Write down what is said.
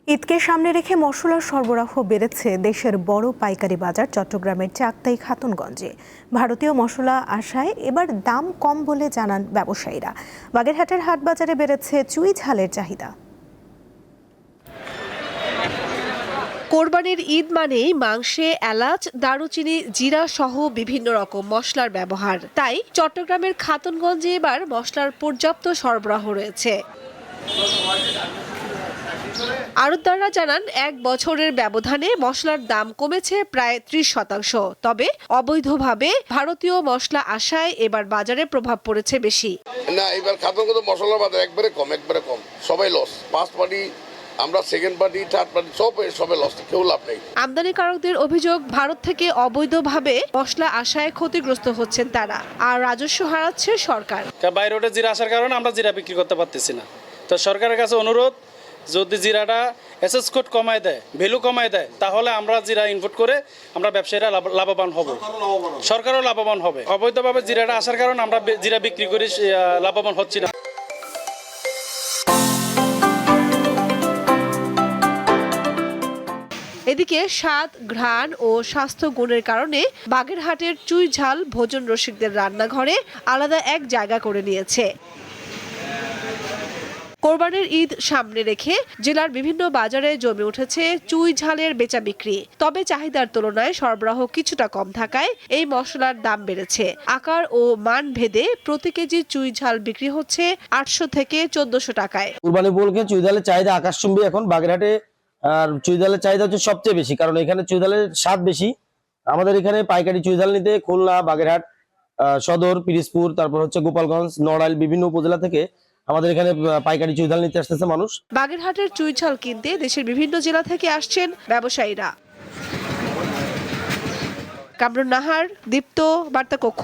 ঈদকে সামনে রেখে মশলার সরবরাহ বেড়েছে দেশের বড় পাইকারি বাজার চট্টগ্রামের চাক্তাই খাতুনগঞ্জে। ভারতীয় মশলা আসায় এবার দাম কম বলে জানান ব্যবসায়ীরা। বাগেরহাটের হাট বাজারে বেড়েছে চুই ঝালের চাহিদা। কোরবানির ঈদ মানেই মাংসে এলাচ, দারুচিনি, জিরা সহ বিভিন্ন রকম মশলার ব্যবহার। তাই চট্টগ্রামের খাতুনগঞ্জে এবার মশলার পর্যাপ্ত সরবরাহ রয়েছে। আড়তদাররা জানান, এক বছরের ব্যবধানে মশলার দাম কমেছে প্রায় 30%। তবে অবৈধভাবে ভারতীয় মশলা আসায় এবার বাজারে প্রভাব পড়েছে বেশি। না, এবার খাতুনগঞ্জ মশলার বাজার একবারে কম, সবাই লস। ফার্স্ট পার্টি, আমরা সেকেন্ড পার্টি, থার্ড পার্টি সবাই লস, কেউ লাভ নেই। আমদানিকারকদের অভিযোগ, ভারত থেকে অবৈধভাবে মশলা আসায় ক্ষতিগ্রস্ত হচ্ছেন তারা, আর রাজস্ব হারাচ্ছে সরকার। বাইরে জিরা আসার কারণে আমরা জিরা বিক্রি করতে পারতেছি না। তো সরকারের কাছে অনুরোধ, যদি জিরাটা এসএস কোড কমায় দেয়, ভ্যালু কমায় দেয়, তাহলে আমরা জিরা ইনপুট করে আমরা ব্যবসায়ীরা লাভবান হব, সরকারও লাভবান হবে। অবৈধভাবে জিরাটা আসার কারণে আমরা জিরা বিক্রি করে লাভবান হচ্ছি না। এদিকে স্বাদ, ঘ্রাণ ও স্বাস্থ্য গুণের কারণে বাগেরহাটের চুই ঝাল ভোজন রসিকদের রান্নাঘরে আলাদা এক জায়গা করে নিয়েছে। কোরবানির ঈদ সামনে রেখে জেলার বিভিন্ন বাজারে জমে উঠেছে চুই ঝালের বেচা বিক্রি। তবে চাহিদার তুলনায় সরবরাহ কিছুটা কম থাকায় এই মশলার দাম বেড়েছে। আকার ও মান ভেদে প্রতি কেজি চুই ঝাল বিক্রি হচ্ছে 800 থেকে 1400 টাকায়। কোরবানি উপলক্ষে চুই ঝালের চাহিদা আকাশচুম্বী এখন বাগেরহাটে। আর চুই ঝালের চাহিদা হচ্ছে সবচেয়ে বেশি, কারণ এখানে চুই ঝালের স্বাদ বেশি। আমাদের এখানে পাইকারি চুই ঝাল নিতে খুলনা, বাগেরহাট, সদর, পিরিজপুর, তারপর হচ্ছে গোপালগঞ্জ, নড়াইল, বিভিন্ন উপজেলা থেকে আমাদের এখানে পাইকারি চুই ঝাল নিতে আসতেছে মানুষ। বাগেরহাটের চুই ঝাল কিনতে দেশের বিভিন্ন জেলা থেকে আসছেন ব্যবসায়ীরা। কামরুন নাহার, দীপ্ত, বার্তা কক্ষ।